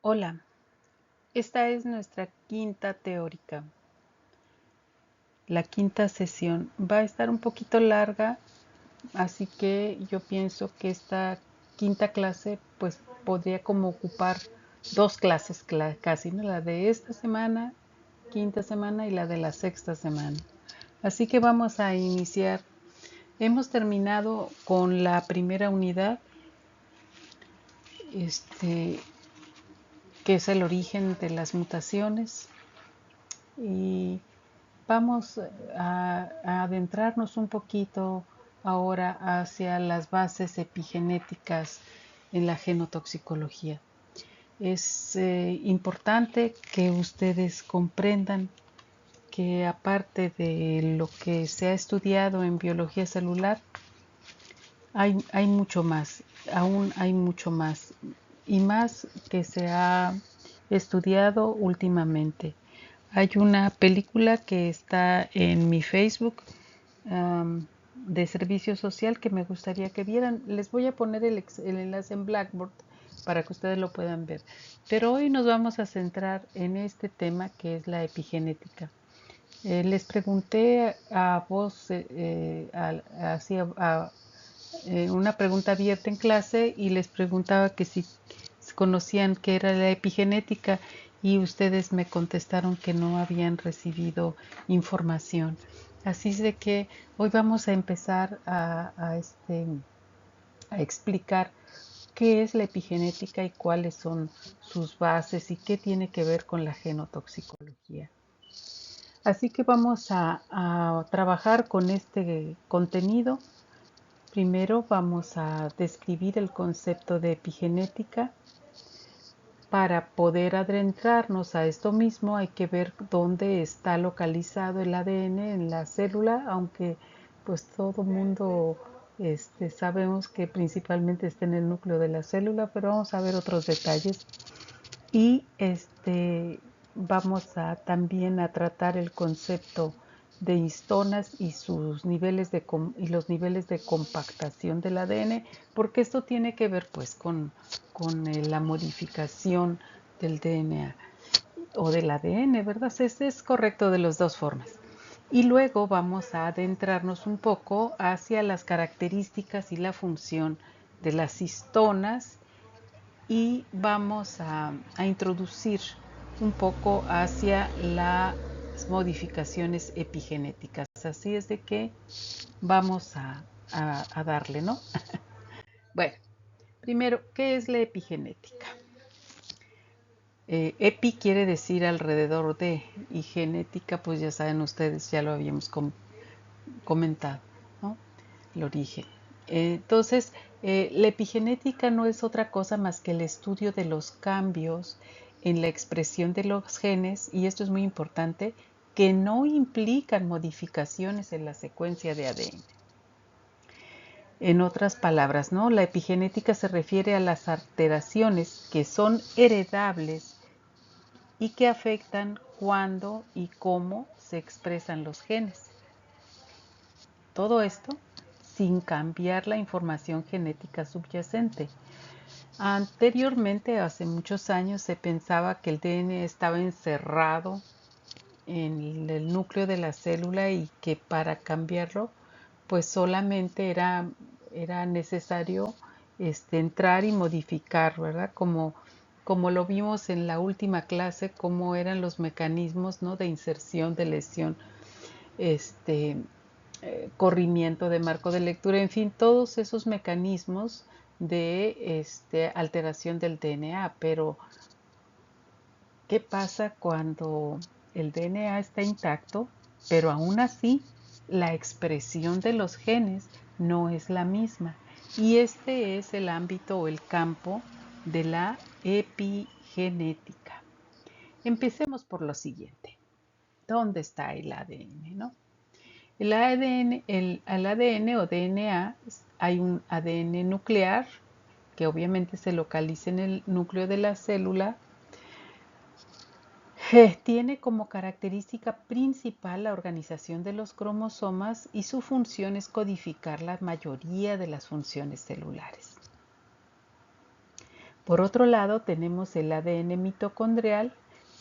Hola, esta es nuestra quinta teórica. La quinta sesión va a estar un poquito larga, así que yo pienso que esta quinta clase pues podría como ocupar dos clases casi, ¿no? La de esta semana, quinta semana, y la de la sexta semana. Así que vamos a iniciar. Hemos terminado con la primera unidad, este, que es el origen de las mutaciones, y vamos a adentrarnos un poquito ahora hacia las bases epigenéticas en la genotoxicología. Es importante que ustedes comprendan que aparte de lo que se ha estudiado en biología celular, hay mucho más, aún hay mucho más, y más que se ha estudiado últimamente. Hay una película que está en mi Facebook de servicio social que me gustaría que vieran. Les voy a poner el enlace en Blackboard para que ustedes lo puedan ver. Pero hoy nos vamos a centrar en este tema que es la epigenética. Les pregunté a vos, una pregunta abierta en clase, y les preguntaba que si conocían qué era la epigenética, y ustedes me contestaron que no habían recibido información. Así es de que hoy vamos a empezar a explicar qué es la epigenética y cuáles son sus bases y qué tiene que ver con la genotoxicología. Así que vamos a trabajar con este contenido. Primero vamos a describir el concepto de epigenética. Para poder adentrarnos a esto mismo hay que ver dónde está localizado el ADN en la célula, aunque pues todo mundo sabemos que principalmente está en el núcleo de la célula, pero vamos a ver otros detalles. Y vamos a también a tratar el concepto de histonas y sus niveles y los niveles de compactación del ADN, porque esto tiene que ver pues con la modificación del DNA o del ADN, ¿verdad? Es correcto de las dos formas. Y luego vamos a adentrarnos un poco hacia las características y la función de las histonas, y vamos a introducir un poco hacia las modificaciones epigenéticas. Así es de que vamos a darle, ¿no? Bueno, primero, ¿qué es la epigenética? Epi quiere decir alrededor de, y genética, pues ya saben ustedes, ya lo habíamos comentado, ¿no? El origen. Entonces, la epigenética no es otra cosa más que el estudio de los cambios en la expresión de los genes, y esto es muy importante, que no implican modificaciones en la secuencia de ADN. En otras palabras, ¿no? La epigenética se refiere a las alteraciones que son heredables y que afectan cuándo y cómo se expresan los genes. Todo esto sin cambiar la información genética subyacente. Anteriormente, hace muchos años, se pensaba que el DNA estaba encerrado en el núcleo de la célula y que para cambiarlo, pues solamente era necesario entrar y modificar, ¿verdad? Como lo vimos en la última clase, cómo eran los mecanismos, ¿no? De inserción, de lesión, este, corrimiento de marco de lectura, en fin, todos esos mecanismos de alteración del DNA. Pero, ¿qué pasa cuando el DNA está intacto, pero aún así la expresión de los genes no es la misma? Y este es el ámbito o el campo de la epigenética. Empecemos por lo siguiente. ¿Dónde está el ADN, no? El ADN, al ADN o DNA hay un ADN nuclear que obviamente se localiza en el núcleo de la célula. Tiene como característica principal la organización de los cromosomas, y su función es codificar la mayoría de las funciones celulares. Por otro lado, tenemos el ADN mitocondrial,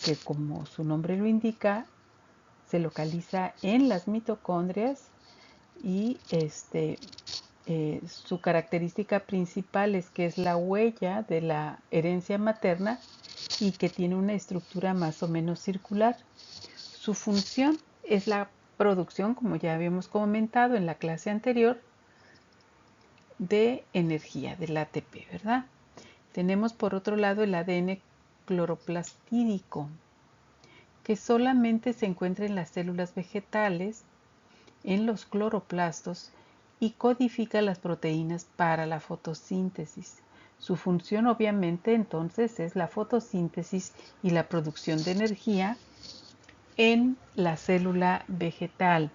que como su nombre lo indica, se localiza en las mitocondrias y su característica principal es que es la huella de la herencia materna y que tiene una estructura más o menos circular. Su función es la producción, como ya habíamos comentado en la clase anterior, de energía, del ATP, ¿verdad? Tenemos por otro lado el ADN cloroplastídico, que solamente se encuentra en las células vegetales, en los cloroplastos, y codifica las proteínas para la fotosíntesis. Su función obviamente entonces es la fotosíntesis y la producción de energía en la célula vegetal.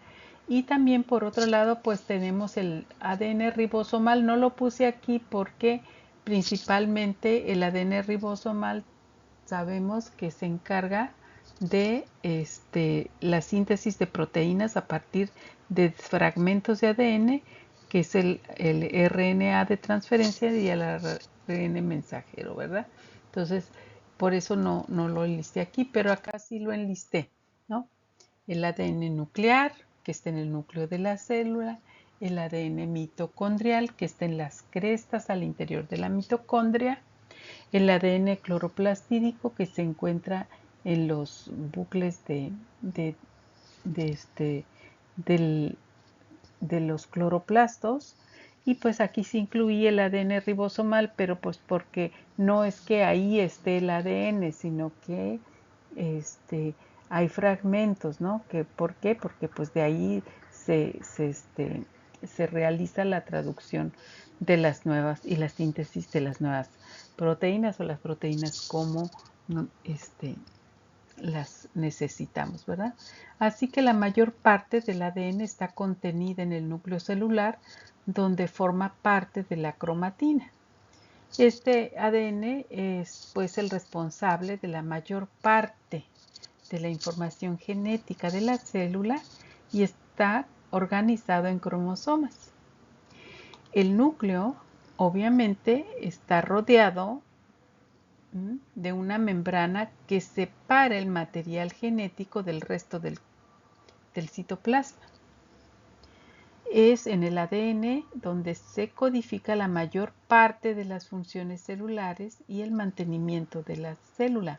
Y también por otro lado pues tenemos el ADN ribosomal. No lo puse aquí porque principalmente el ADN ribosomal sabemos que se encarga de la síntesis de proteínas a partir de fragmentos de ADN, que es el RNA de transferencia y el ARN mensajero, ¿verdad? Entonces, por eso no lo enlisté aquí, pero acá sí lo enlisté, ¿no? El ADN nuclear, que está en el núcleo de la célula, el ADN mitocondrial, que está en las crestas al interior de la mitocondria, el ADN cloroplastídico, que se encuentra en los bucles de los cloroplastos, y pues aquí se incluye el ADN ribosomal, pero pues porque no es que ahí esté el ADN, sino que hay fragmentos, ¿no? ¿Por qué? Porque pues de ahí se realiza la traducción de las nuevas y la síntesis de las nuevas proteínas, o las proteínas como las necesitamos, ¿verdad? Así que la mayor parte del ADN está contenida en el núcleo celular, donde forma parte de la cromatina. Este ADN es pues el responsable de la mayor parte de la información genética de la célula y está organizado en cromosomas. El núcleo obviamente está rodeado de una membrana que separa el material genético del resto del citoplasma. Es en el ADN donde se codifica la mayor parte de las funciones celulares y el mantenimiento de la célula.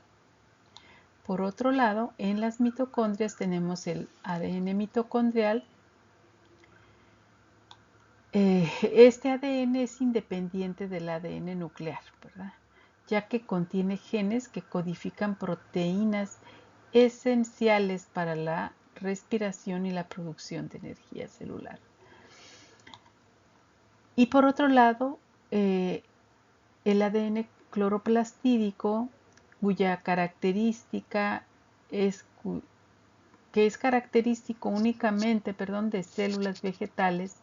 Por otro lado, en las mitocondrias tenemos el ADN mitocondrial. Este ADN es independiente del ADN nuclear, ¿verdad? Ya que contiene genes que codifican proteínas esenciales para la respiración y la producción de energía celular. Y por otro lado, el ADN cloroplastídico, cuya característica que es característico únicamente, de células vegetales,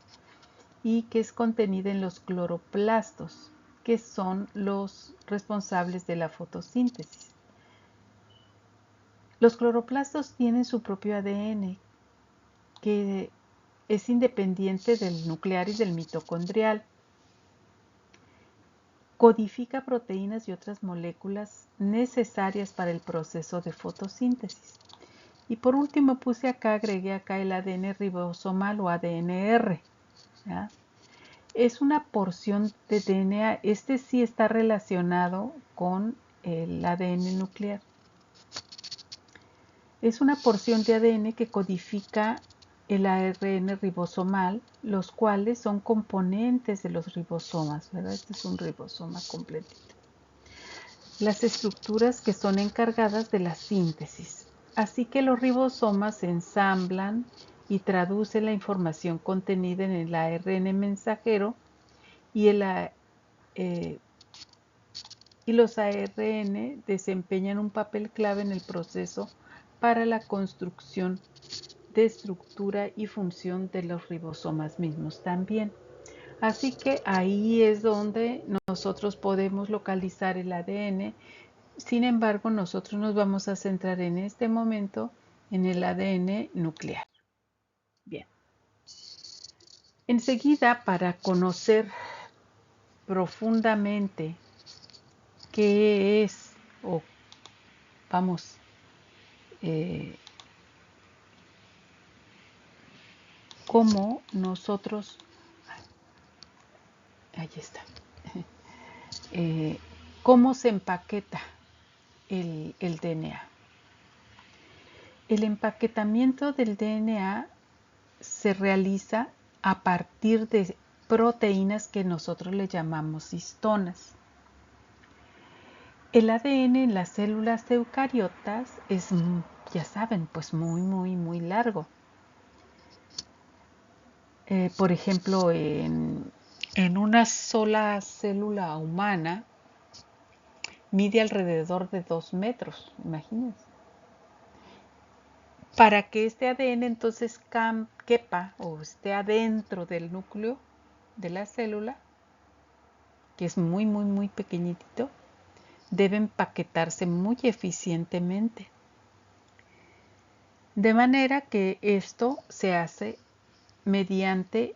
y que es contenida en los cloroplastos, que son los responsables de la fotosíntesis. Los cloroplastos tienen su propio ADN, que es independiente del nuclear y del mitocondrial. Codifica proteínas y otras moléculas necesarias para el proceso de fotosíntesis. Y por último agregué acá el ADN ribosomal o ADNR. ¿Ya? Es una porción de DNA, este sí está relacionado con el ADN nuclear. Es una porción de ADN que codifica el ARN ribosomal, los cuales son componentes de los ribosomas, ¿verdad? Este es un ribosoma completito. Las estructuras que son encargadas de la síntesis. Así que los ribosomas ensamblan y traducen la información contenida en el ARN mensajero y los ARN desempeñan un papel clave en el proceso para la construcción de estructura y función de los ribosomas mismos también. Así que ahí es donde nosotros podemos localizar el ADN. Sin embargo, nosotros nos vamos a centrar en este momento en el ADN nuclear. Bien. Enseguida, para conocer profundamente qué es o vamos, cómo nosotros, ahí está, cómo se empaqueta el DNA. El empaquetamiento del DNA se realiza a partir de proteínas que nosotros le llamamos histonas. El ADN en las células eucariotas es, ya saben, pues muy largo. Por ejemplo, en una sola célula humana mide alrededor de 2 metros, imagínense. Para que este ADN entonces quepa o esté adentro del núcleo de la célula, que es muy pequeñitito, debe empaquetarse muy eficientemente. De manera que esto se hace mediante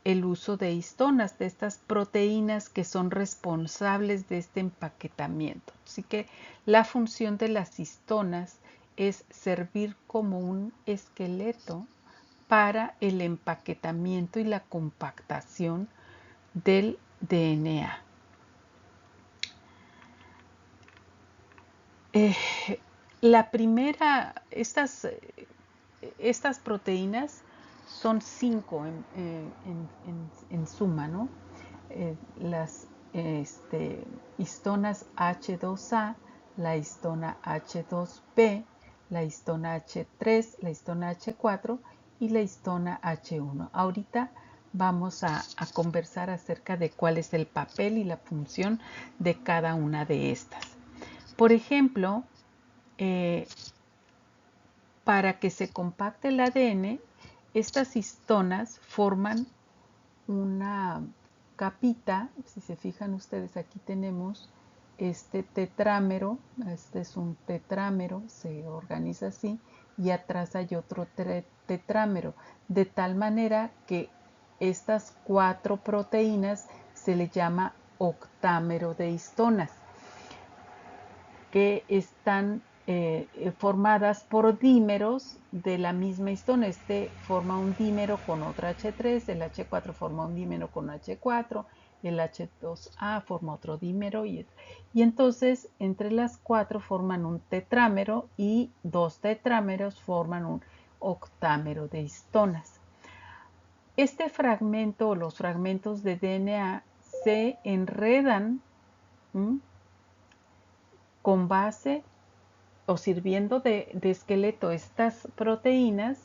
el uso de histonas, de estas proteínas que son responsables de este empaquetamiento. Así que la función de las histonas es servir como un esqueleto para el empaquetamiento y la compactación del DNA. La primera, estas proteínas son 5 en suma, ¿no? Las histonas H2A, la histona H2B, la histona H3, la histona H4 y la histona H1. Ahorita vamos a conversar acerca de cuál es el papel y la función de cada una de estas. Por ejemplo, para que se compacte el ADN, estas histonas forman una capita. Si se fijan ustedes, aquí tenemos este tetrámero, este es un tetrámero, se organiza así, y atrás hay otro tetrámero, de tal manera que estas 4 proteínas se le llama octámero de histonas, que están formadas por dímeros de la misma histona. Este forma un dímero con otra H3, el H4 forma un dímero con H4, el H2A forma otro dímero y entonces entre las 4 forman un tetrámero y 2 tetrámeros forman un octámero de histonas. Este fragmento o los fragmentos de DNA se enredan con base o sirviendo de esqueleto estas proteínas.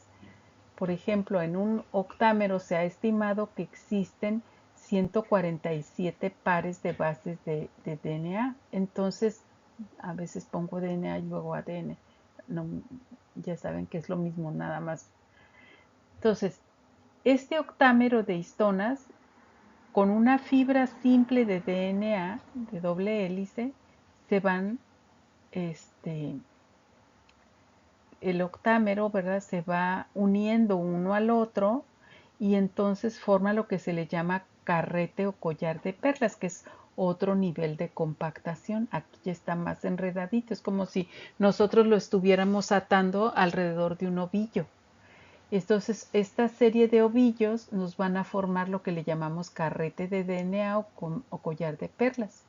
Por ejemplo, en un octámero se ha estimado que existen 147 pares de bases de DNA. Entonces, a veces pongo DNA y luego ADN. No, ya saben que es lo mismo, nada más. Entonces, este octámero de histonas, con una fibra simple de DNA de doble hélice, se van el octámero, ¿verdad? Se va uniendo uno al otro y entonces forma lo que se le llama carrete o collar de perlas, que es otro nivel de compactación. Aquí ya está más enredadito, es como si nosotros lo estuviéramos atando alrededor de un ovillo. Entonces, esta serie de ovillos nos van a formar lo que le llamamos carrete de DNA o collar de perlas.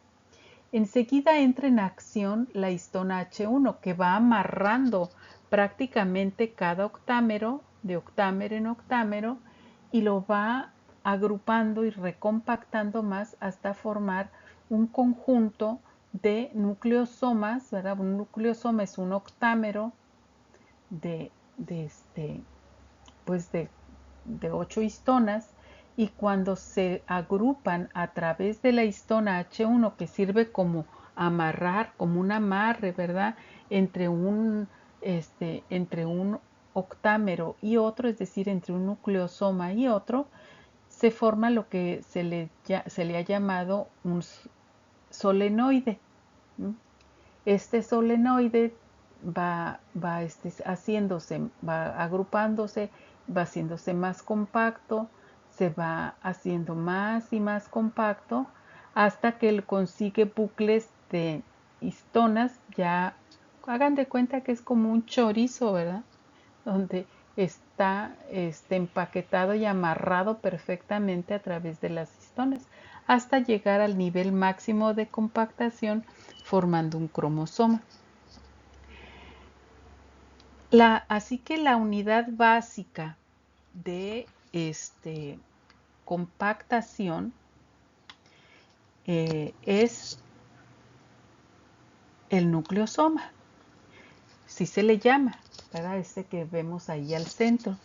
Enseguida entra en acción la histona H1, que va amarrando prácticamente cada octámero, de octámero en octámero, y lo va agrupando y recompactando más hasta formar un conjunto de nucleosomas, ¿verdad? Un nucleosoma es un octámero de, pues de 8 histonas, y cuando se agrupan a través de la histona H1, que sirve como amarrar, como un amarre, ¿verdad? Entre un octámero y otro, es decir, entre un nucleosoma y otro, se forma lo que se le ha llamado un solenoide. Este solenoide va haciéndose, va agrupándose, va haciéndose más compacto, se va haciendo más y más compacto hasta que él consigue bucles de histonas. Ya hagan de cuenta que es como un chorizo, ¿verdad? Donde está empaquetado y amarrado perfectamente a través de las histonas hasta llegar al nivel máximo de compactación formando un cromosoma. Así que la unidad básica de compactación es el nucleosoma, si se le llama, ¿verdad? Este que vemos ahí al centro.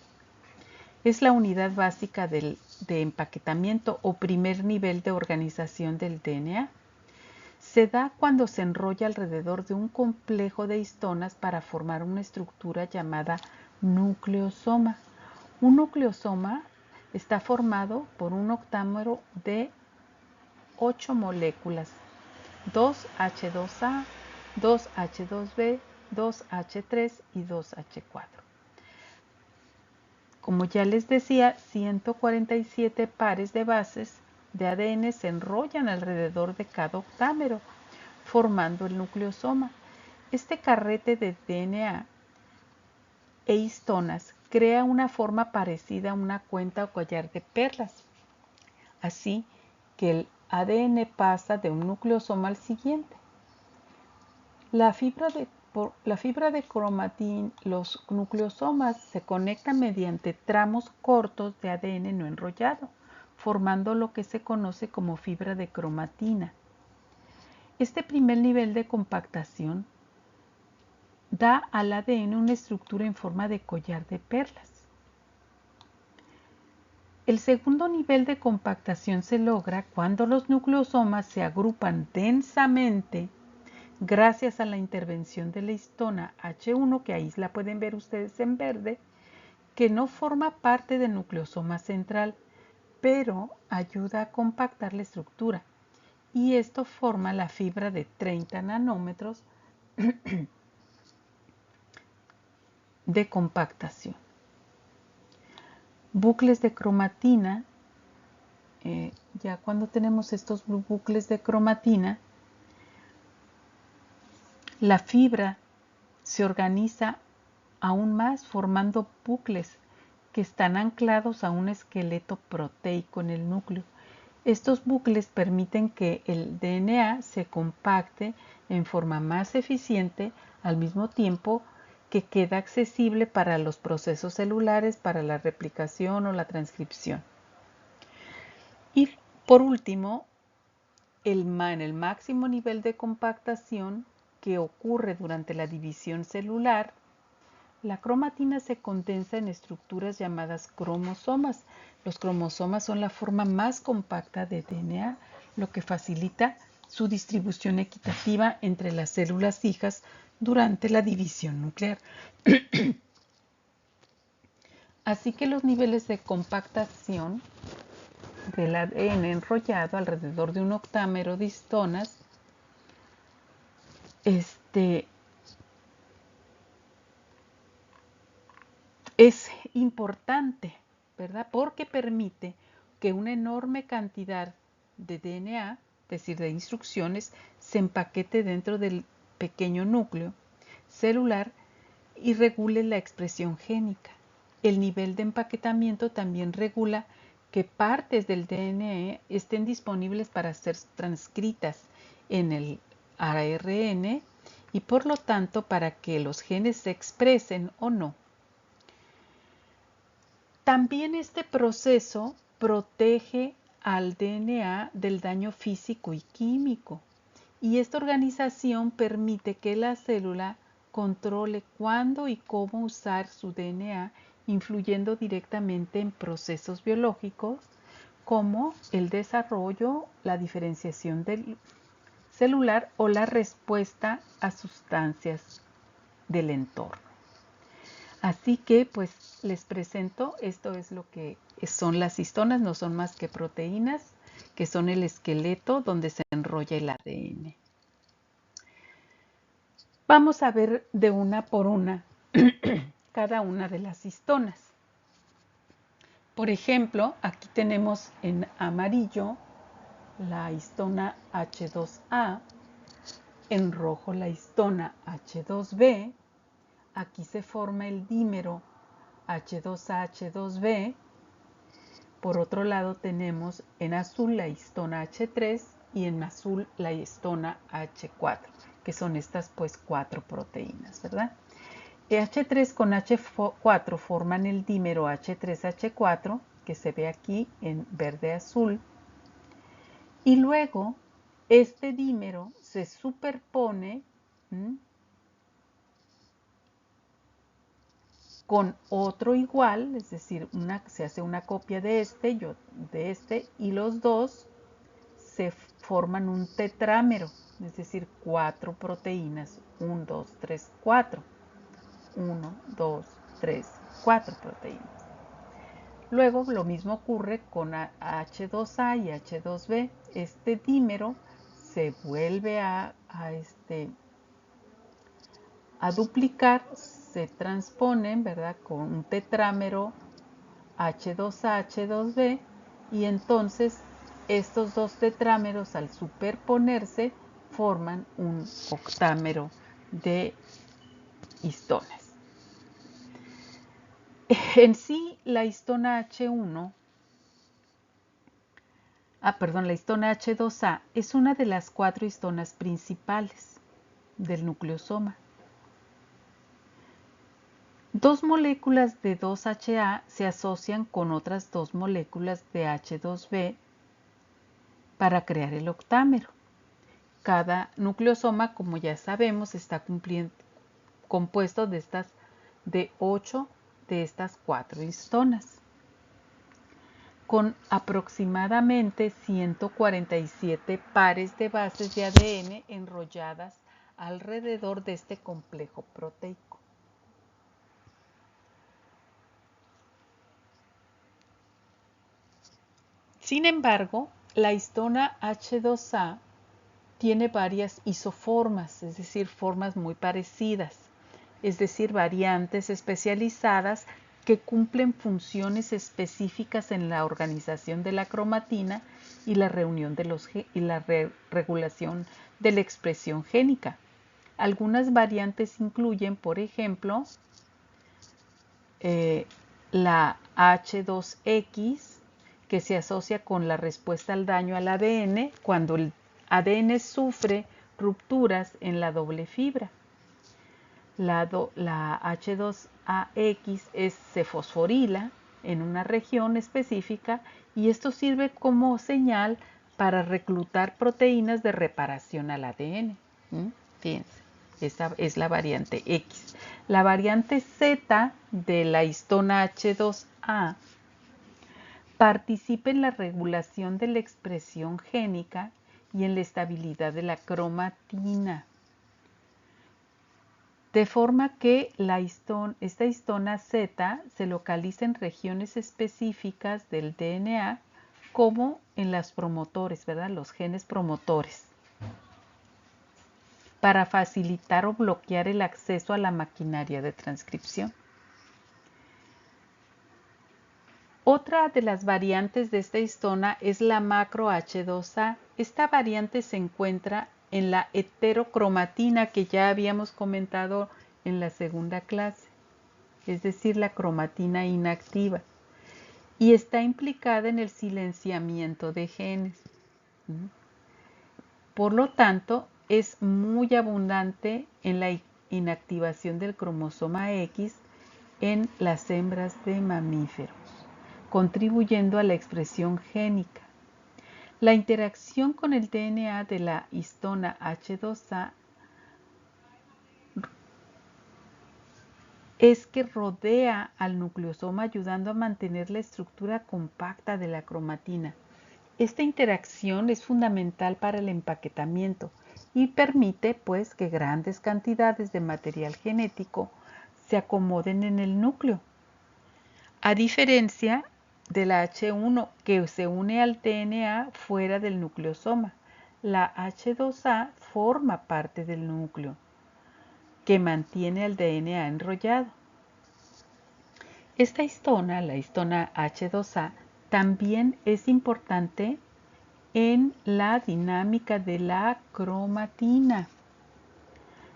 Es la unidad básica de empaquetamiento o primer nivel de organización del DNA. Se da cuando se enrolla alrededor de un complejo de histonas para formar una estructura llamada nucleosoma. Un nucleosoma está formado por un octámero de 8 moléculas: 2H2A, 2H2B, 2H3 y 2H4. Como ya les decía, 147 pares de bases de ADN se enrollan alrededor de cada octámero, formando el nucleosoma. Este carrete de DNA e histonas crea una forma parecida a una cuenta o collar de perlas. Así que el ADN pasa de un nucleosoma al siguiente. La fibra de cromatín, los nucleosomas se conectan mediante tramos cortos de ADN no enrollado, formando lo que se conoce como fibra de cromatina. Este primer nivel de compactación da al ADN una estructura en forma de collar de perlas. El segundo nivel de compactación se logra cuando los nucleosomas se agrupan densamente gracias a la intervención de la histona H1, que ahí la pueden ver ustedes en verde, que no forma parte del nucleosoma central, pero ayuda a compactar la estructura. Y esto forma la fibra de 30 nanómetros de compactación. Bucles de cromatina. Ya cuando tenemos estos bucles de cromatina, la fibra se organiza aún más formando bucles que están anclados a un esqueleto proteico en el núcleo. Estos bucles permiten que el DNA se compacte en forma más eficiente, al mismo tiempo que queda accesible para los procesos celulares, para la replicación o la transcripción. Y por último, en el máximo nivel de compactación que ocurre durante la división celular, la cromatina se condensa en estructuras llamadas cromosomas. Los cromosomas son la forma más compacta de DNA, lo que facilita su distribución equitativa entre las células hijas durante la división nuclear. Así que los niveles de compactación del ADN enrollado alrededor de un octámero de histonas es importante, ¿verdad? Porque permite que una enorme cantidad de DNA, es decir, de instrucciones, se empaquete dentro del pequeño núcleo celular y regule la expresión génica. El nivel de empaquetamiento también regula que partes del DNA estén disponibles para ser transcritas en el ARN y por lo tanto para que los genes se expresen o no. También este proceso protege al DNA del daño físico y químico, y esta organización permite que la célula controle cuándo y cómo usar su DNA, influyendo directamente en procesos biológicos como el desarrollo, la diferenciación celular o la respuesta a sustancias del entorno. Así que pues les presento, esto es lo que son las histonas, no son más que proteínas, que son el esqueleto donde se enrolla el ADN. Vamos a ver de una por una cada una de las histonas. Por ejemplo, aquí tenemos en amarillo la histona H2A, en rojo la histona H2B, aquí se forma el dímero H2A, H2B. Por otro lado tenemos en azul la histona H3 y en azul la histona H4, que son estas pues 4 proteínas, ¿verdad? H3 con H4 forman el dímero H3H4, que se ve aquí en verde azul, y luego este dímero se superpone con otro igual, es decir, se hace una copia de este, y los dos se forman un tetrámero, es decir, 4 proteínas, 1, 2, 3, 4. 1, 2, 3, 4 proteínas. Luego lo mismo ocurre con H2A y H2B. Este dímero se vuelve a duplicar, se transponen, ¿verdad?, con un tetrámero H2A, H2B, y entonces estos dos tetrámeros al superponerse forman un octámero de histonas. En sí, la histona H1, la histona H2A es una de las 4 histonas principales del nucleosoma. Dos moléculas de 2HA se asocian con otras dos moléculas de H2B para crear el octámero. Cada nucleosoma, como ya sabemos, está compuesto de 8 de estas 4 histonas, con aproximadamente 147 pares de bases de ADN enrolladas alrededor de este complejo proteico. Sin embargo, la histona H2A tiene varias isoformas, es decir, formas muy parecidas, es decir, variantes especializadas que cumplen funciones específicas en la organización de la cromatina y la regulación de la expresión génica. Algunas variantes incluyen, por ejemplo, la H2X, que se asocia con la respuesta al daño al ADN cuando el ADN sufre rupturas en la doble fibra. La H2AX se fosforila en una región específica y esto sirve como señal para reclutar proteínas de reparación al ADN. Fíjense, esta es la variante X. La variante Z de la histona H2A participa en la regulación de la expresión génica y en la estabilidad de la cromatina. De forma que esta histona Z se localiza en regiones específicas del DNA, como en los promotores, ¿verdad?, los genes promotores, para facilitar o bloquear el acceso a la maquinaria de transcripción. Otra de las variantes de esta histona es la macro H2A. Esta variante se encuentra en la heterocromatina que ya habíamos comentado en la segunda clase, es decir, la cromatina inactiva, y está implicada en el silenciamiento de genes. Por lo tanto, es muy abundante en la inactivación del cromosoma X en las hembras de mamíferos, contribuyendo a la expresión génica. La interacción con el DNA de la histona H2A es que rodea al nucleosoma, ayudando a mantener la estructura compacta de la cromatina. Esta interacción es fundamental para el empaquetamiento y permite pues que grandes cantidades de material genético se acomoden en el núcleo. A diferencia de la H1, que se une al DNA fuera del nucleosoma, la H2A forma parte del núcleo, que mantiene al DNA enrollado. Esta histona, la histona H2A, también es importante en la dinámica de la cromatina.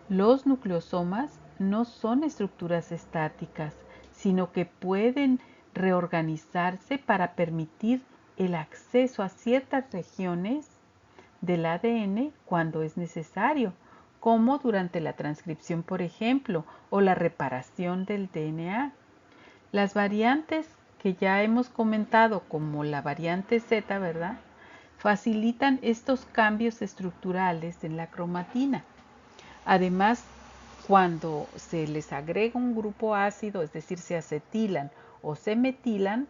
Los nucleosomas no son estructuras estáticas, sino que pueden reorganizarse para permitir el acceso a ciertas regiones del ADN cuando es necesario, como durante la transcripción, por ejemplo, o la reparación del DNA. Las variantes que ya hemos comentado, como la variante Z, ¿verdad?, facilitan estos cambios estructurales en la cromatina. Además, cuando se les agrega un grupo ácido, es decir, se acetilan o se metilan,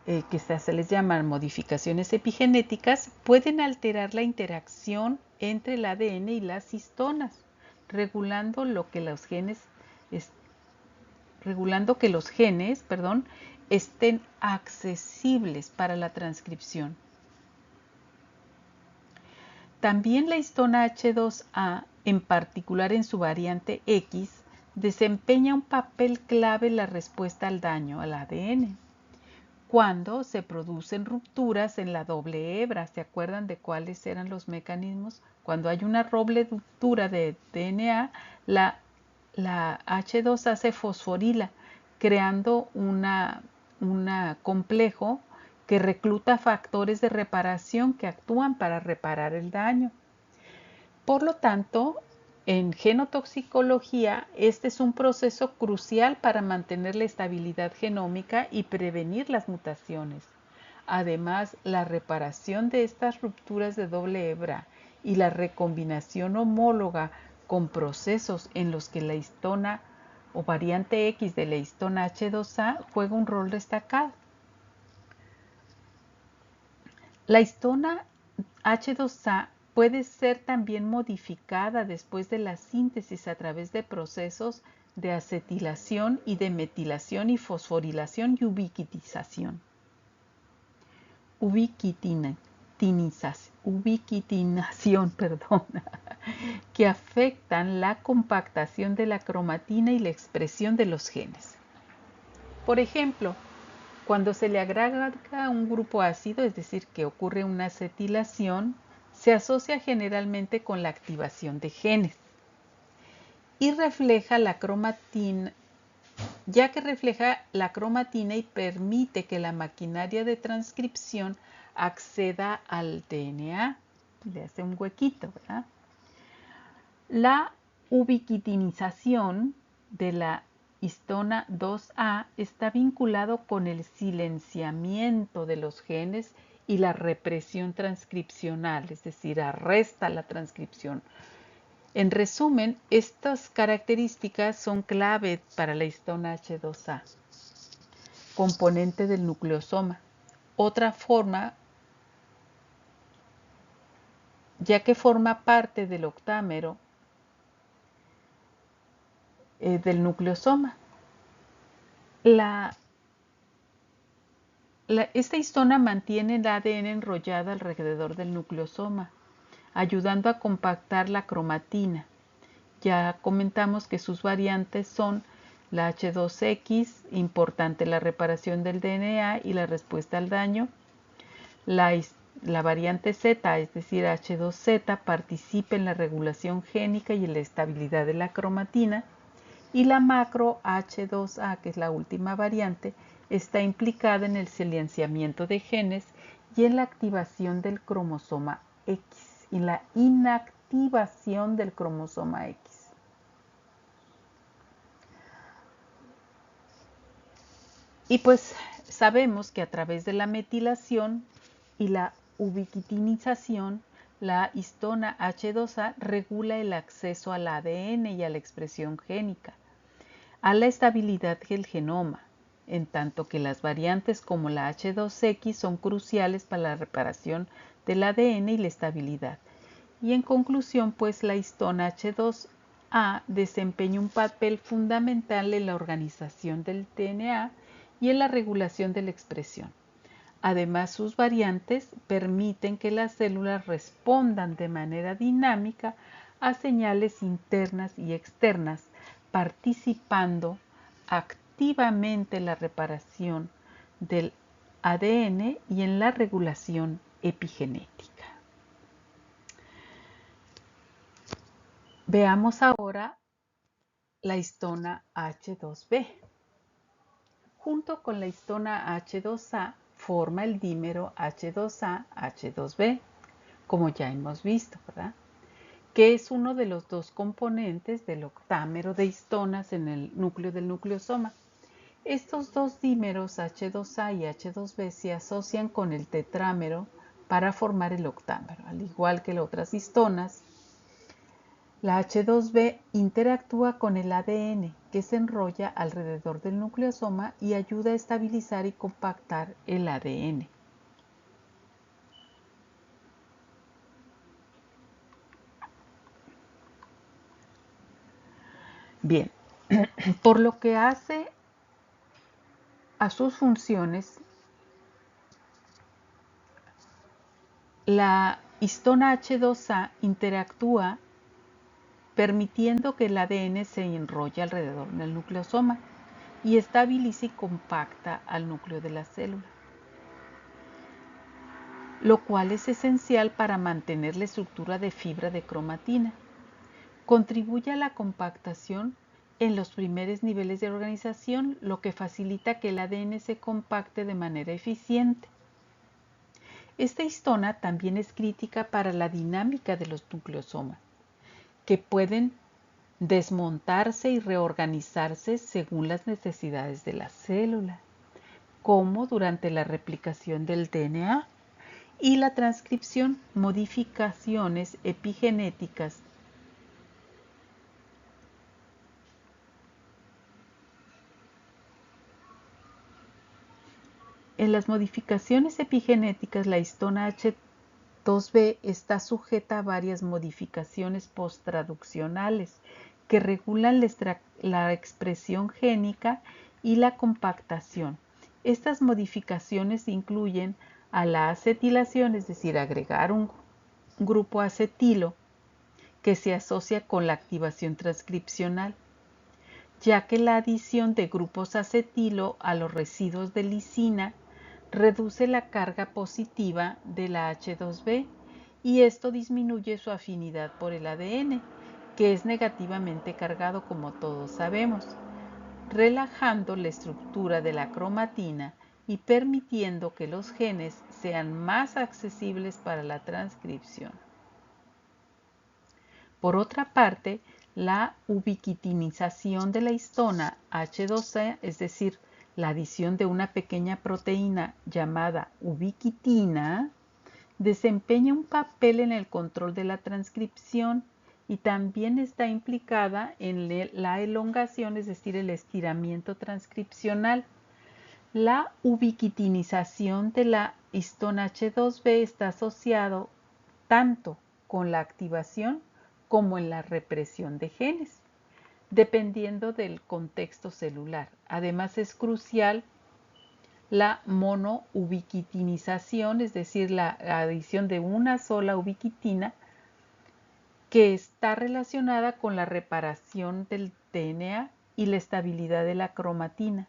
que se les llaman modificaciones epigenéticas, pueden alterar la interacción entre el ADN y las histonas, regulando que los genes estén accesibles para la transcripción. También la histona H2A, en particular en su variante X, desempeña un papel clave en la respuesta al daño al ADN. Cuando se producen rupturas en la doble hebra, ¿se acuerdan de cuáles eran los mecanismos? Cuando hay una doble ruptura de DNA, la H2A se fosforila, creando un complejo que recluta factores de reparación que actúan para reparar el daño. Por lo tanto, en genotoxicología, este es un proceso crucial para mantener la estabilidad genómica y prevenir las mutaciones. Además, la reparación de estas rupturas de doble hebra y la recombinación homóloga con procesos en los que la histona o variante X de la histona H2A juega un rol destacado. La histona H2A puede ser también modificada después de la síntesis a través de procesos de acetilación y de metilación y fosforilación y ubiquitinación, que afectan la compactación de la cromatina y la expresión de los genes. Por ejemplo, cuando se le agrega un grupo ácido, es decir, que ocurre una acetilación, se asocia generalmente con la activación de genes y refleja la cromatina, ya que refleja la cromatina y permite que la maquinaria de transcripción acceda al DNA. Le hace un huequito, ¿verdad? La ubiquitinización de la histona 2A está vinculado con el silenciamiento de los genes y la represión transcripcional, es decir, arresta la transcripción. En resumen, estas características son clave para la histona H2A, componente del nucleosoma. Otra forma, ya que forma parte del octámero del nucleosoma. Esta histona mantiene el ADN enrollado alrededor del nucleosoma, ayudando a compactar la cromatina. Ya comentamos que sus variantes son la H2X, importante la reparación del DNA y la respuesta al daño. La variante Z, es decir, H2Z, participa en la regulación génica y en la estabilidad de la cromatina. Y la macro H2A, que es la última variante, está implicada en el silenciamiento de genes y en la activación del cromosoma X y la inactivación del cromosoma X. Y pues sabemos que a través de la metilación y la ubiquitinización, la histona H2A regula el acceso al ADN y a la expresión génica, a la estabilidad del genoma, en tanto que las variantes como la H2X son cruciales para la reparación del ADN y la estabilidad. Y en conclusión, pues la histona H2A desempeña un papel fundamental en la organización del DNA y en la regulación de la expresión. Además, sus variantes permiten que las células respondan de manera dinámica a señales internas y externas, participando activamente en la reparación del ADN y en la regulación epigenética. Veamos ahora la histona H2B. Junto con la histona H2A forma el dímero H2A, H2B, como ya hemos visto, ¿verdad? Que es uno de los dos componentes del octámero de histonas en el núcleo del nucleosoma. Estos dos dímeros H2A y H2B se asocian con el tetrámero para formar el octámero. Al igual que las otras histonas, la H2B interactúa con el ADN, que se enrolla alrededor del nucleosoma y ayuda a estabilizar y compactar el ADN. Bien, por lo que hace a sus funciones, la histona H2A interactúa permitiendo que el ADN se enrolle alrededor del nucleosoma y estabilice y compacta al núcleo de la célula, lo cual es esencial para mantener la estructura de fibra de cromatina. Contribuye a la compactación en los primeros niveles de organización, lo que facilita que el ADN se compacte de manera eficiente. Esta histona también es crítica para la dinámica de los nucleosomas, que pueden desmontarse y reorganizarse según las necesidades de la célula, como durante la replicación del DNA y la transcripción, modificaciones epigenéticas. En las modificaciones epigenéticas, la histona H2B está sujeta a varias modificaciones posttraduccionales que regulan la expresión génica y la compactación. Estas modificaciones incluyen a la acetilación, es decir, agregar un grupo acetilo que se asocia con la activación transcripcional, ya que la adición de grupos acetilo a los residuos de lisina reduce la carga positiva de la H2B y esto disminuye su afinidad por el ADN, que es negativamente cargado como todos sabemos, relajando la estructura de la cromatina y permitiendo que los genes sean más accesibles para la transcripción. Por otra parte, la ubiquitinización de la histona H2A, es decir, la adición de una pequeña proteína llamada ubiquitina, desempeña un papel en el control de la transcripción y también está implicada en la elongación, es decir, el estiramiento transcripcional. La ubiquitinización de la histona H2B está asociado tanto con la activación como en la represión de genes, dependiendo del contexto celular. Además, es crucial la monoubiquitinización, es decir, la adición de una sola ubiquitina, que está relacionada con la reparación del DNA y la estabilidad de la cromatina.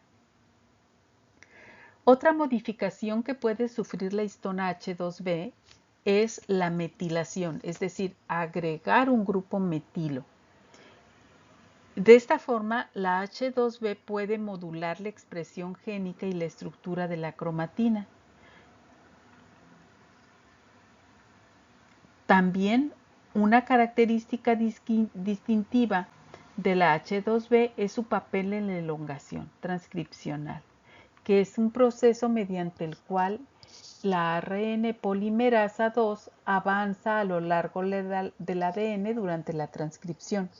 Otra modificación que puede sufrir la histona H2B es la metilación, es decir, agregar un grupo metilo. De esta forma, la H2B puede modular la expresión génica y la estructura de la cromatina. También una característica distintiva de la H2B es su papel en la elongación transcripcional, que es un proceso mediante el cual la ARN polimerasa 2 avanza a lo largo del ADN durante la transcripción.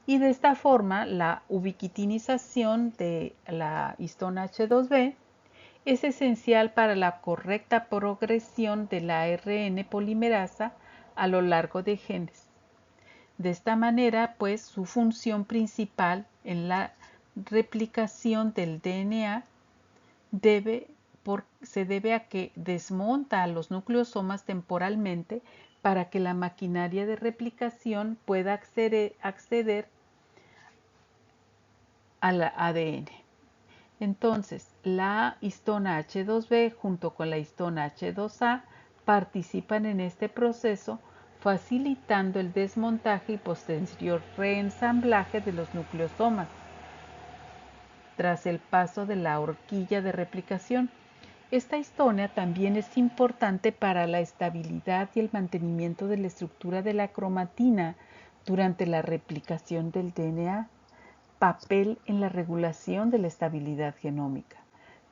Y de esta forma, la ubiquitinización de la histona H2B es esencial para la correcta progresión de la ARN polimerasa a lo largo de genes. De esta manera, pues, su función principal en la replicación del DNA se debe a que desmonta a los nucleosomas temporalmente para que la maquinaria de replicación pueda acceder al ADN. Entonces, la histona H2B junto con la histona H2A participan en este proceso, facilitando el desmontaje y posterior reensamblaje de los nucleosomas tras el paso de la horquilla de replicación. Esta histona también es importante para la estabilidad y el mantenimiento de la estructura de la cromatina durante la replicación del DNA, papel en la regulación de la estabilidad genómica.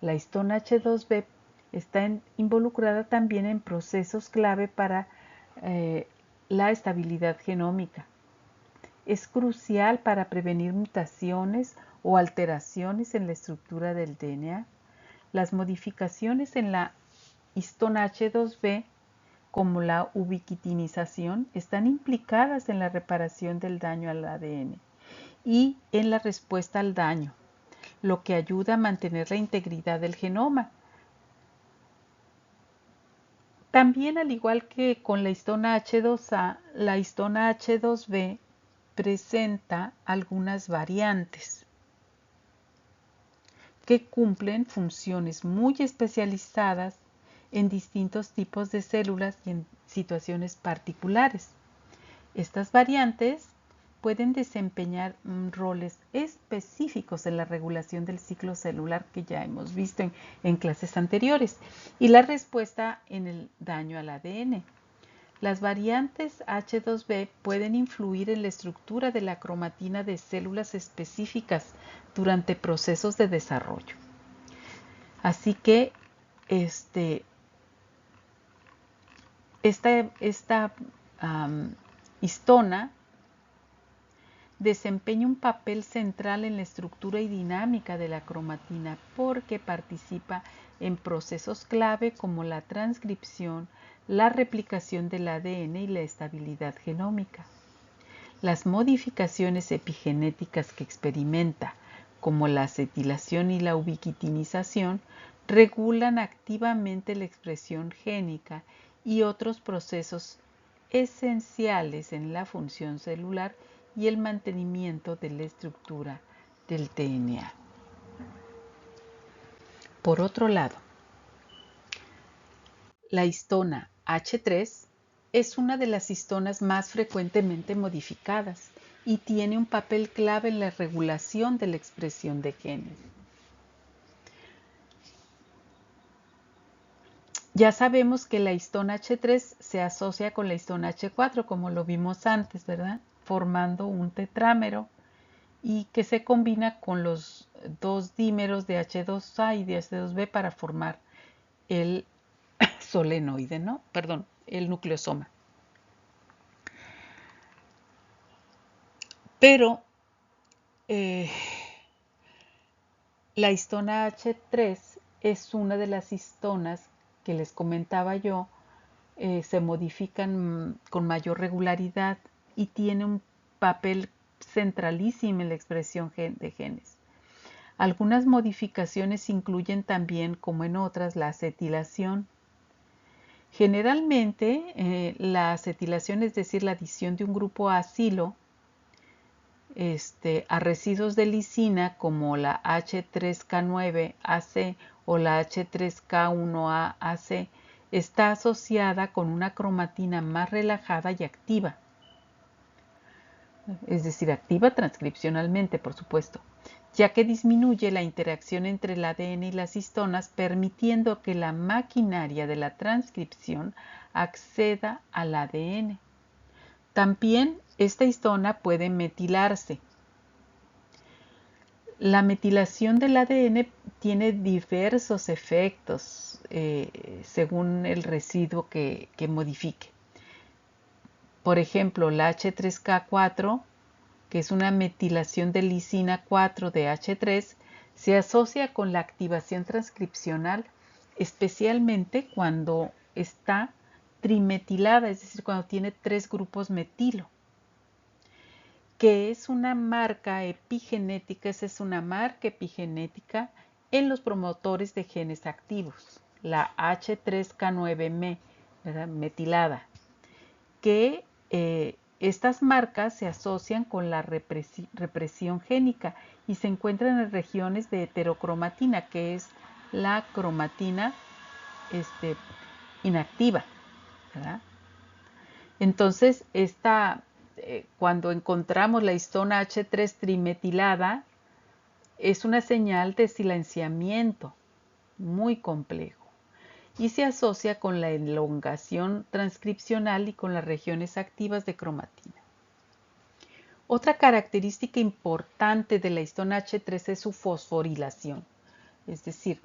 La histona H2B está involucrada también en procesos clave para la estabilidad genómica. Es crucial para prevenir mutaciones o alteraciones en la estructura del DNA. Las modificaciones en la histona H2B, como la ubiquitinización, están implicadas en la reparación del daño al ADN y en la respuesta al daño, lo que ayuda a mantener la integridad del genoma. También, al igual que con la histona H2A, la histona H2B presenta algunas variantes que cumplen funciones muy especializadas en distintos tipos de células y en situaciones particulares. Estas variantes pueden desempeñar roles específicos en la regulación del ciclo celular que ya hemos visto en clases anteriores y la respuesta en el daño al ADN. Las variantes H2B pueden influir en la estructura de la cromatina de células específicas durante procesos de desarrollo. Así que esta histona desempeña un papel central en la estructura y dinámica de la cromatina porque participa en procesos clave como la transcripción, la replicación del ADN y la estabilidad genómica. Las modificaciones epigenéticas que experimenta, como la acetilación y la ubiquitinización, regulan activamente la expresión génica y otros procesos esenciales en la función celular y el mantenimiento de la estructura del DNA. Por otro lado, la histona H3 es una de las histonas más frecuentemente modificadas y tiene un papel clave en la regulación de la expresión de genes. Ya sabemos que la histona H3 se asocia con la histona H4, como lo vimos antes, ¿verdad? Formando un tetrámero y que se combina con los dos dímeros de H2A y de H2B para formar el solenoide, ¿no? Perdón, el nucleosoma. Pero la histona H3 es una de las histonas que les comentaba yo, se modifican con mayor regularidad y tiene un papel centralísimo en la expresión de genes. Algunas modificaciones incluyen también, como en otras, la acetilación. Generalmente, la acetilación, es decir, la adición de un grupo acilo a residuos de lisina como la H3K9AC o la H3K1AC, está asociada con una cromatina más relajada y activa. Es decir, activa transcripcionalmente, por supuesto, ya que disminuye la interacción entre el ADN y las histonas, permitiendo que la maquinaria de la transcripción acceda al ADN. También esta histona puede metilarse. La metilación del ADN tiene diversos efectos según el residuo que modifique. Por ejemplo, la H3K4, que es una metilación de lisina 4 de H3, se asocia con la activación transcripcional, especialmente cuando está trimetilada, es decir, cuando tiene 3 grupos metilo, que es una marca epigenética, esa es una marca epigenética en los promotores de genes activos, la H3K9 metilada, que estas marcas se asocian con la represión génica y se encuentran en regiones de heterocromatina, que es la cromatina inactiva. ¿verdad? Entonces, cuando encontramos la histona H3 trimetilada, es una señal de silenciamiento muy complejo y se asocia con la elongación transcripcional y con las regiones activas de cromatina. Otra característica importante de la histona H3 es su fosforilación, es decir,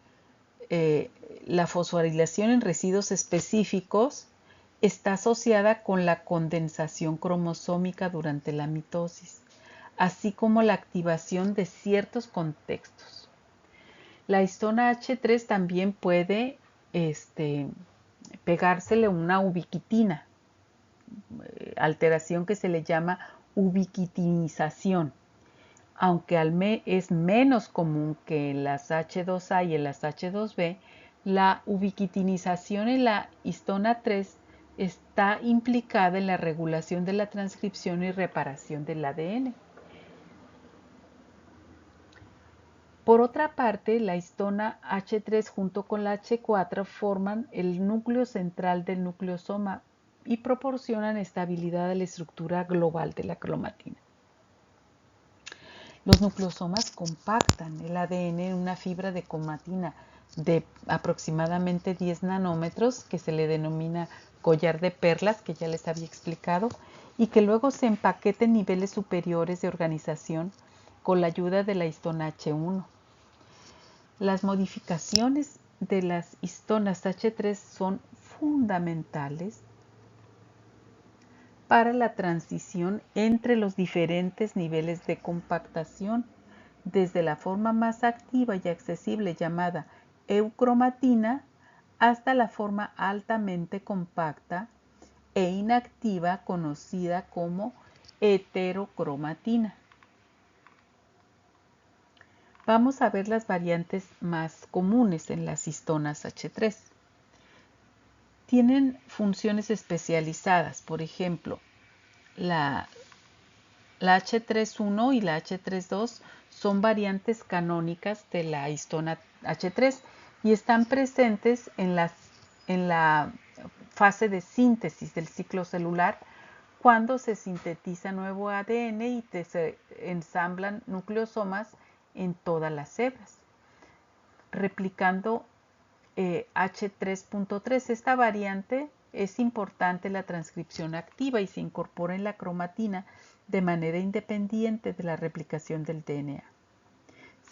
la fosforilación en residuos específicos está asociada con la condensación cromosómica durante la mitosis, así como la activación de ciertos contextos. La histona H3 también puede pegársele una ubiquitina, alteración que se le llama ubiquitinización, aunque es menos común que en las H2A y en las H2B, la ubiquitinización en la histona 3 está implicada en la regulación de la transcripción y reparación del ADN. Por otra parte, la histona H3 junto con la H4 forman el núcleo central del nucleosoma y proporcionan estabilidad a la estructura global de la cromatina. Los nucleosomas compactan el ADN en una fibra de cromatina de aproximadamente 10 nanómetros, que se le denomina collar de perlas, que ya les había explicado, y que luego se empaqueta en niveles superiores de organización con la ayuda de la histona H1. Las modificaciones de las histonas H3 son fundamentales para la transición entre los diferentes niveles de compactación, desde la forma más activa y accesible llamada eucromatina hasta la forma altamente compacta e inactiva conocida como heterocromatina. Vamos a ver las variantes más comunes en las histonas H3. Tienen funciones especializadas, por ejemplo, la H3.1 y la H3.2 son variantes canónicas de la histona H3 y están presentes en la fase de síntesis del ciclo celular, cuando se sintetiza nuevo ADN y se ensamblan nucleosomas en todas las hebras, replicando H3.3. Esta variante es importante en la transcripción activa y se incorpora en la cromatina de manera independiente de la replicación del DNA.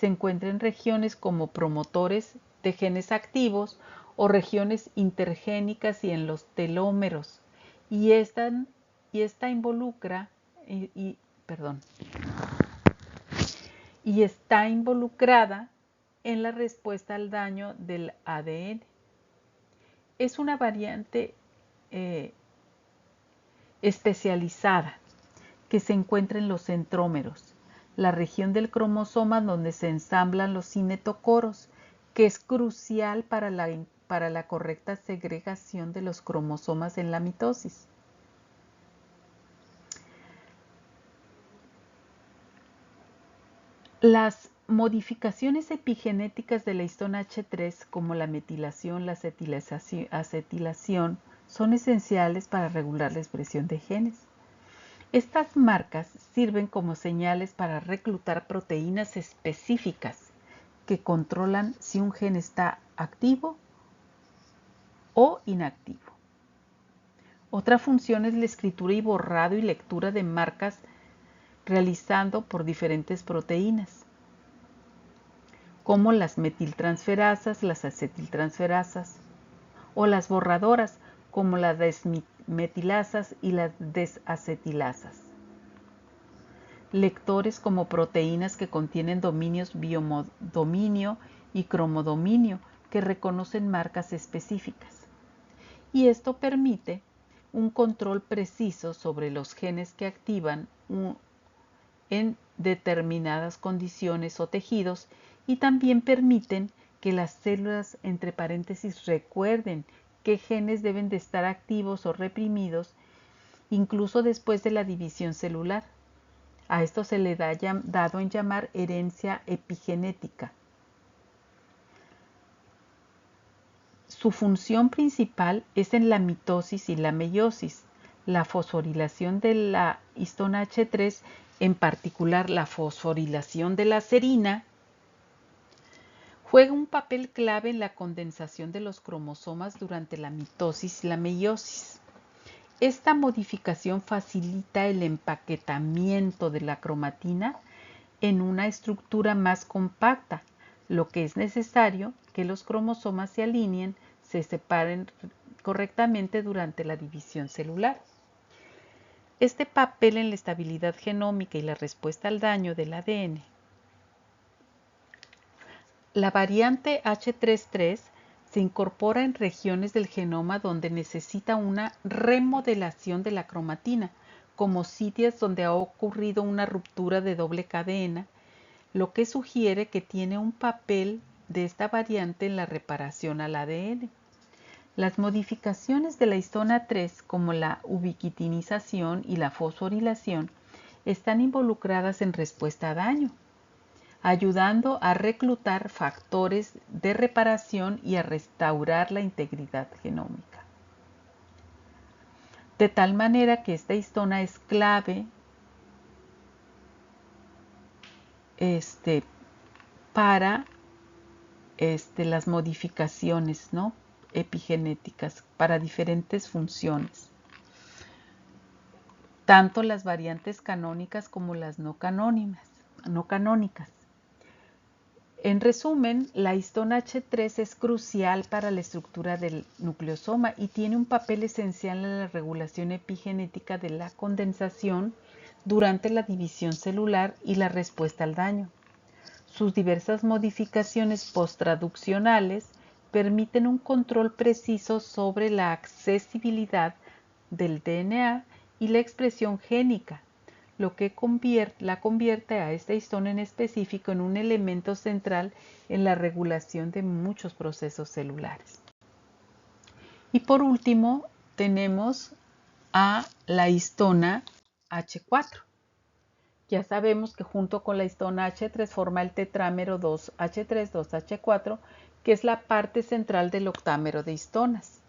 Se encuentra en regiones como promotores de genes activos o regiones intergénicas y en los telómeros, y está involucrada en la respuesta al daño del ADN. Es una variante especializada que se encuentra en los centrómeros, la región del cromosoma donde se ensamblan los cinetocoros, que es crucial para la correcta segregación de los cromosomas en la mitosis. Las modificaciones epigenéticas de la histona H3, como la metilación, la acetilación, son esenciales para regular la expresión de genes. Estas marcas sirven como señales para reclutar proteínas específicas que controlan si un gen está activo o inactivo. Otra función es la escritura y borrado y lectura de marcas realizando por diferentes proteínas, como las metiltransferasas, las acetiltransferasas, o las borradoras, como las desmetilasas y las desacetilasas. Lectores como proteínas que contienen dominios biodominio y cromodominio que reconocen marcas específicas. Y esto permite un control preciso sobre los genes que activan en determinadas condiciones o tejidos, y también permiten que las células entre paréntesis recuerden qué genes deben de estar activos o reprimidos incluso después de la división celular. A esto se le da dado en llamar herencia epigenética. Su función principal es en la mitosis y la meiosis. La fosforilación de la histona H3, en particular la fosforilación de la serina, juega un papel clave en la condensación de los cromosomas durante la mitosis y la meiosis. Esta modificación facilita el empaquetamiento de la cromatina en una estructura más compacta, lo que es necesario que los cromosomas se alineen, se separen correctamente durante la división celular. Este papel en la estabilidad genómica y la respuesta al daño del ADN. La variante H33 se incorpora en regiones del genoma donde necesita una remodelación de la cromatina, como sitios donde ha ocurrido una ruptura de doble cadena, lo que sugiere que tiene un papel de esta variante en la reparación al ADN. Las modificaciones de la histona 3, como la ubiquitinización y la fosforilación, están involucradas en respuesta a daño, ayudando a reclutar factores de reparación y a restaurar la integridad genómica. De tal manera que esta histona es clave para las modificaciones, ¿no?, epigenéticas para diferentes funciones, tanto las variantes canónicas como las no canónicas. En resumen, la histona H3 es crucial para la estructura del nucleosoma y tiene un papel esencial en la regulación epigenética de la condensación durante la división celular y la respuesta al daño. Sus diversas modificaciones posttraduccionales permiten un control preciso sobre la accesibilidad del DNA y la expresión génica, lo que la convierte a esta histona en específico en un elemento central en la regulación de muchos procesos celulares. Y por último, tenemos a la histona H4. Ya sabemos que junto con la histona H3 forma el tetrámero 2H3, 2H4, que es la parte central del octámero de histonas,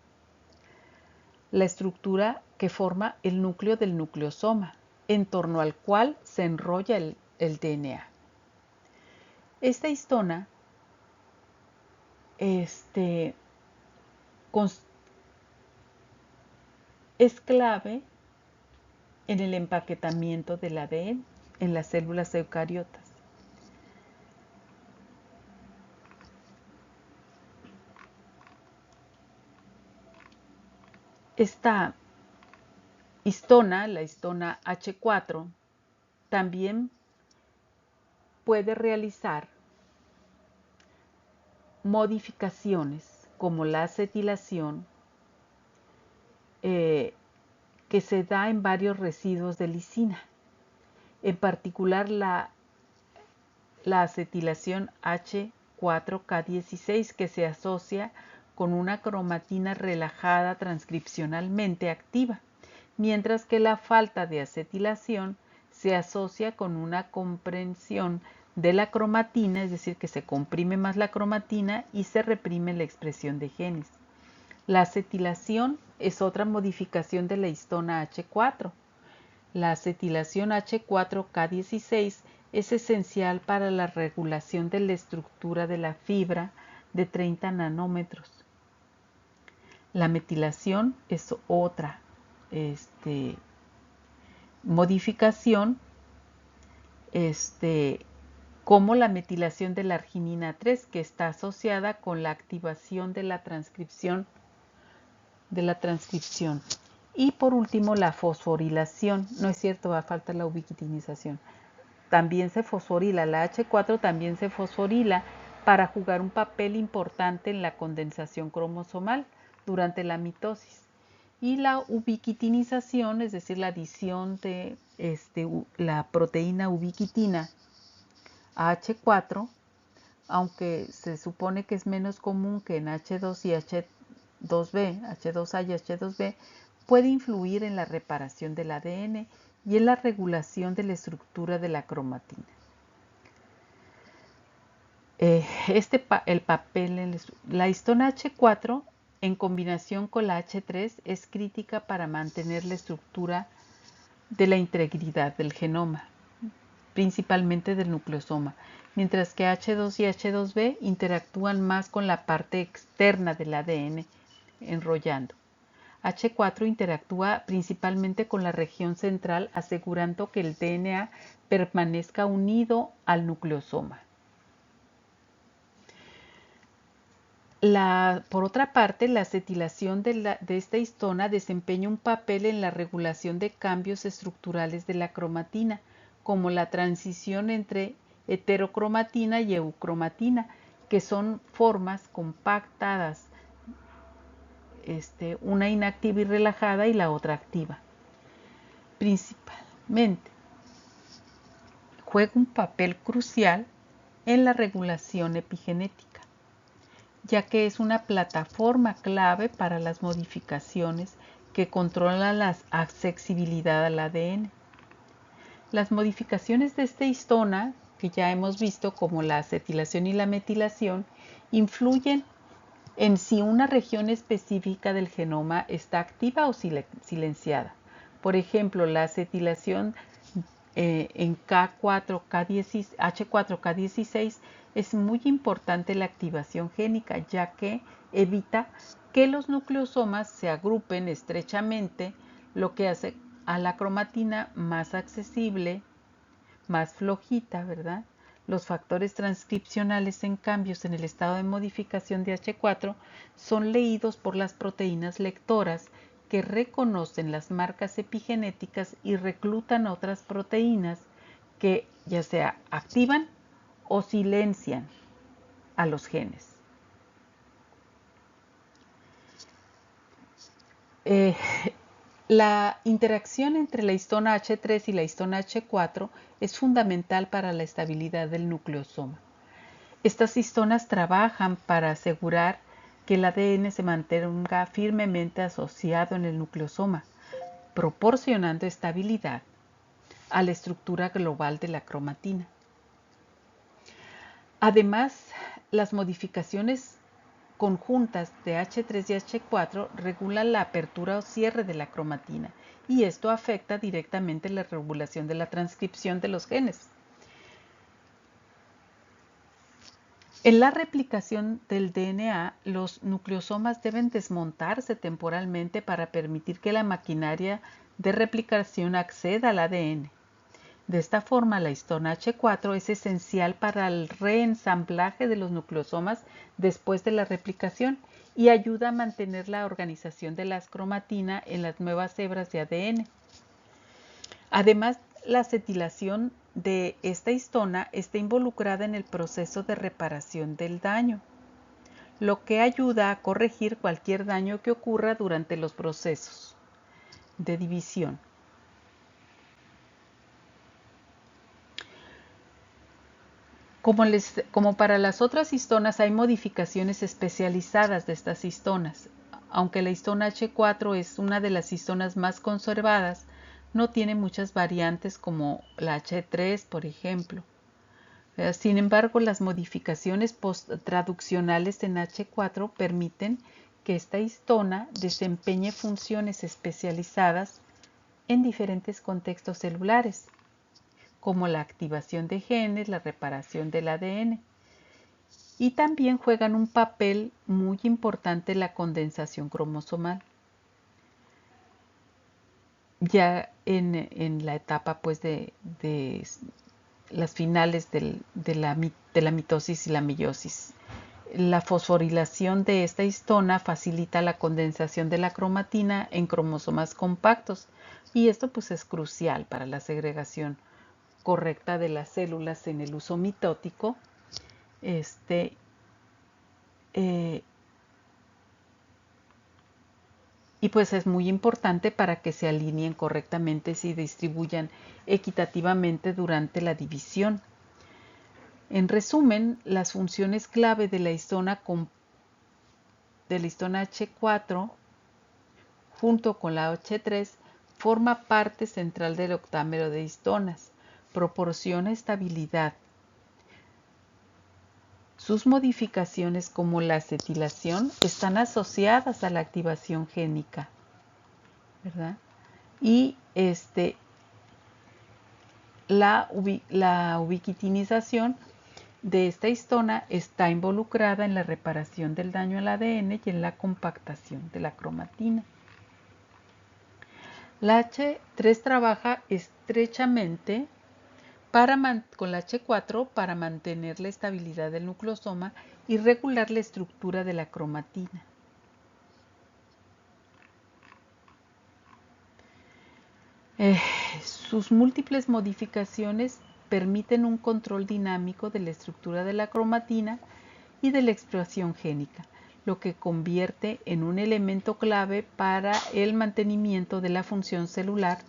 la estructura que forma el núcleo del nucleosoma, en torno al cual se enrolla el DNA. Esta histona es clave en el empaquetamiento del ADN en las células eucariotas. Esta histona, la histona H4, también puede realizar modificaciones como la acetilación, que se da en varios residuos de lisina, en particular la acetilación H4K16, que se asocia con una cromatina relajada transcripcionalmente activa, mientras que la falta de acetilación se asocia con una comprensión de la cromatina, es decir, que se comprime más la cromatina y se reprime la expresión de genes. La acetilación es otra modificación de la histona H4. La acetilación H4K16 es esencial para la regulación de la estructura de la fibra de 30 nanómetros. La metilación es otra modificación, como la metilación de la arginina 3, que está asociada con la activación de la transcripción. Y por último, la fosforilación. No es cierto, va a faltar la ubiquitinización. También se fosforila, la H4 también se fosforila para jugar un papel importante en la condensación cromosomal durante la mitosis. Y la ubiquitinización, es decir, la adición de la proteína ubiquitina a H4, aunque se supone que es menos común que en H2 y H2B, H2A y H2B, puede influir en la reparación del ADN y en la regulación de la estructura de la cromatina. El papel la histona H4 en combinación con la H3 es crítica para mantener la estructura de la integridad del genoma, principalmente del nucleosoma, mientras que H2 y H2B interactúan más con la parte externa del ADN, enrollando. H4 interactúa principalmente con la región central, asegurando que el DNA permanezca unido al nucleosoma. Por otra parte, la acetilación de esta histona desempeña un papel en la regulación de cambios estructurales de la cromatina, como la transición entre heterocromatina y eucromatina, que son formas compactadas, una inactiva y relajada y la otra activa. Principalmente, juega un papel crucial en la regulación epigenética, ya que es una plataforma clave para las modificaciones que controlan la accesibilidad al ADN. Las modificaciones de esta histona, que ya hemos visto como la acetilación y la metilación, influyen en si una región específica del genoma está activa o silenciada. Por ejemplo, la acetilación en H4K16 es muy importante la activación génica, ya que evita que los nucleosomas se agrupen estrechamente, lo que hace a la cromatina más accesible, más flojita, ¿verdad? Los factores transcripcionales en cambios en el estado de modificación de H4 son leídos por las proteínas lectoras que reconocen las marcas epigenéticas y reclutan otras proteínas que ya sea activan o silencian a los genes. La interacción entre la histona H3 y la histona H4 es fundamental para la estabilidad del nucleosoma. Estas histonas trabajan para asegurar que el ADN se mantenga firmemente asociado en el nucleosoma, proporcionando estabilidad a la estructura global de la cromatina. Además, las modificaciones conjuntas de H3 y H4 regulan la apertura o cierre de la cromatina, y esto afecta directamente la regulación de la transcripción de los genes. En la replicación del DNA, los nucleosomas deben desmontarse temporalmente para permitir que la maquinaria de replicación acceda al ADN. De esta forma, la histona H4 es esencial para el reensamblaje de los nucleosomas después de la replicación y ayuda a mantener la organización de la cromatina en las nuevas hebras de ADN. Además, la acetilación de esta histona está involucrada en el proceso de reparación del daño, lo que ayuda a corregir cualquier daño que ocurra durante los procesos de división. Como para las otras histonas, hay modificaciones especializadas de estas histonas. Aunque la histona H4 es una de las histonas más conservadas, no tiene muchas variantes como la H3, por ejemplo. Sin embargo, las modificaciones post-traduccionales en H4 permiten que esta histona desempeñe funciones especializadas en diferentes contextos celulares, como la activación de genes, la reparación del ADN. Y también juegan un papel muy importante en la condensación cromosomal, ya en la etapa pues, de las finales de la mitosis y la meiosis. La fosforilación de esta histona facilita la condensación de la cromatina en cromosomas compactos, y esto pues es crucial para la segregación correcta de las células en el uso mitótico. Y pues es muy importante para que se alineen correctamente y se distribuyan equitativamente durante la división. En resumen, las funciones clave de la histona H4 junto con la H3 forma parte central del octámero de histonas, proporciona estabilidad. sus modificaciones como la acetilación están asociadas a la activación génica, ¿verdad? Y la ubiquitinización de esta histona está involucrada en la reparación del daño al ADN y en la compactación de la cromatina. La H3 trabaja estrechamente con la H4 para mantener la estabilidad del nucleosoma y regular la estructura de la cromatina. Sus múltiples modificaciones permiten un control dinámico de la estructura de la cromatina y de la expresión génica, lo que convierte en un elemento clave para el mantenimiento de la función celular